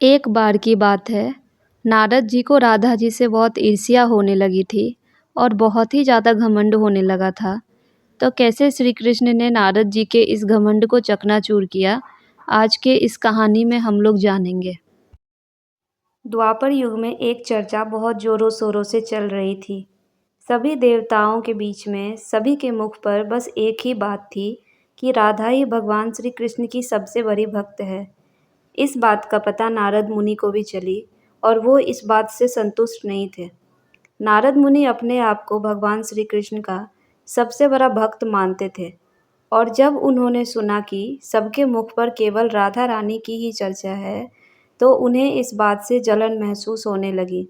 एक बार की बात है, नारद जी को राधा जी से बहुत ईर्ष्या होने लगी थी और बहुत ही ज़्यादा घमंड होने लगा था। तो कैसे श्री कृष्ण ने नारद जी के इस घमंड को चकनाचूर किया, आज के इस कहानी में हम लोग जानेंगे। द्वापर युग में एक चर्चा बहुत जोरों शोरों से चल रही थी। सभी देवताओं के बीच में सभी के मुख पर बस एक ही बात थी कि राधा ही भगवान श्री कृष्ण की सबसे बड़ी भक्त है। इस बात का पता नारद मुनि को भी चली और वो इस बात से संतुष्ट नहीं थे। नारद मुनि अपने आप को भगवान श्री कृष्ण का सबसे बड़ा भक्त मानते थे और जब उन्होंने सुना कि सबके मुख पर केवल राधा रानी की ही चर्चा है, तो उन्हें इस बात से जलन महसूस होने लगी।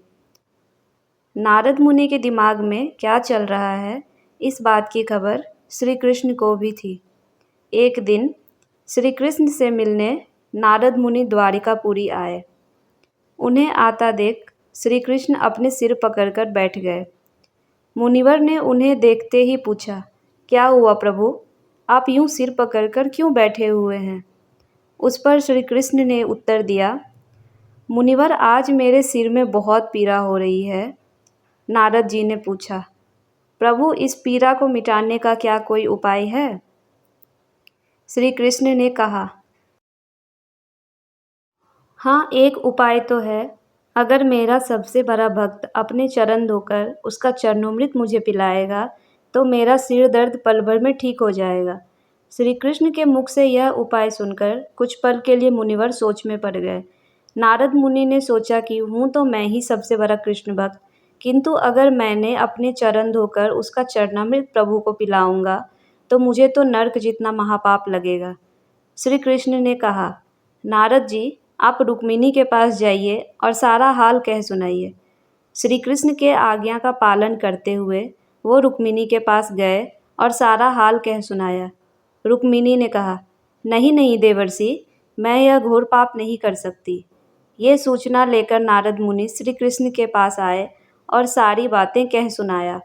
नारद मुनि के दिमाग में क्या चल रहा है, इस बात की खबर श्री कृष्ण को भी थी। एक दिन श्री कृष्ण से मिलने नारद मुनि द्वारिकापुरी आए। उन्हें आता देख श्री कृष्ण अपने सिर पकड़कर बैठ गए। मुनिवर ने उन्हें देखते ही पूछा, क्या हुआ प्रभु, आप यूं सिर पकड़कर क्यों बैठे हुए हैं? उस पर श्री कृष्ण ने उत्तर दिया, मुनिवर आज मेरे सिर में बहुत पीड़ा हो रही है। नारद जी ने पूछा, प्रभु इस पीड़ा को मिटाने का क्या कोई उपाय है? श्री कृष्ण ने कहा, हाँ एक उपाय तो है। अगर मेरा सबसे बड़ा भक्त अपने चरण धोकर उसका चरणामृत मुझे पिलाएगा तो मेरा सिर दर्द पल भर में ठीक हो जाएगा। श्री कृष्ण के मुख से यह उपाय सुनकर कुछ पल के लिए मुनिवर सोच में पड़ गए। नारद मुनि ने सोचा कि हूँ तो मैं ही सबसे बड़ा कृष्ण भक्त, किंतु अगर मैंने अपने चरण धोकर उसका चरणामृत प्रभु को पिलाऊंगा तो मुझे तो नर्क जितना महापाप लगेगा। श्री कृष्ण ने कहा, नारद जी आप रुक्मिणी के पास जाइए और सारा हाल कह सुनाइए। श्री कृष्ण के आज्ञा का पालन करते हुए वो रुक्मिणी के पास गए और सारा हाल कह सुनाया। रुक्मिणी ने कहा, नहीं नहीं देवर्षि, मैं यह घोर पाप नहीं कर सकती। ये सूचना लेकर नारद मुनि श्री कृष्ण के पास आए और सारी बातें कह सुनाया।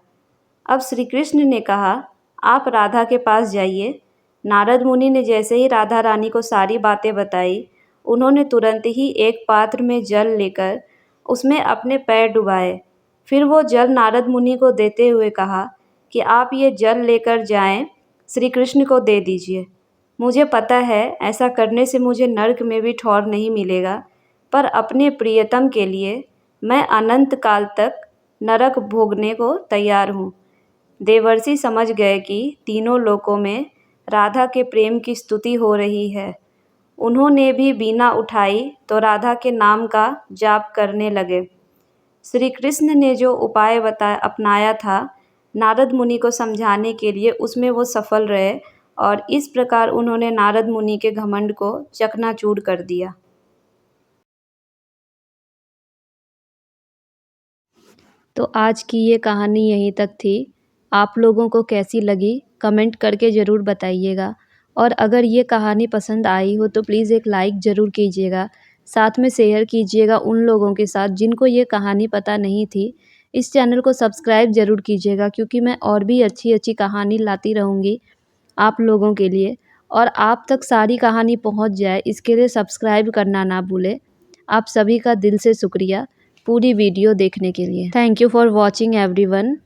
अब श्री कृष्ण ने कहा, आप राधा के पास जाइए। नारद मुनि ने जैसे ही राधा रानी को सारी बातें बताई, उन्होंने तुरंत ही एक पात्र में जल लेकर उसमें अपने पैर डुबाए। फिर वो जल नारद मुनि को देते हुए कहा कि आप ये जल लेकर जाएं, श्री कृष्ण को दे दीजिए। मुझे पता है ऐसा करने से मुझे नरक में भी ठौर नहीं मिलेगा, पर अपने प्रियतम के लिए मैं अनंत काल तक नरक भोगने को तैयार हूँ। देवर्षि समझ गए कि तीनों लोकों में राधा के प्रेम की स्तुति हो रही है। उन्होंने भी बीना उठाई तो राधा के नाम का जाप करने लगे। श्री कृष्ण ने जो उपाय अपनाया था नारद मुनि को समझाने के लिए, उसमें वो सफल रहे और इस प्रकार उन्होंने नारद मुनि के घमंड को चकनाचूर कर दिया। तो आज की ये कहानी यहीं तक थी। आप लोगों को कैसी लगी कमेंट करके ज़रूर बताइएगा और अगर ये कहानी पसंद आई हो तो प्लीज़ एक लाइक ज़रूर कीजिएगा। साथ में शेयर कीजिएगा उन लोगों के साथ जिनको ये कहानी पता नहीं थी। इस चैनल को सब्सक्राइब ज़रूर कीजिएगा क्योंकि मैं और भी अच्छी अच्छी कहानी लाती रहूँगी आप लोगों के लिए और आप तक सारी कहानी पहुँच जाए इसके लिए सब्सक्राइब करना ना भूलें। आप सभी का दिल से शुक्रिया पूरी वीडियो देखने के लिए। Thank you for watching everyone.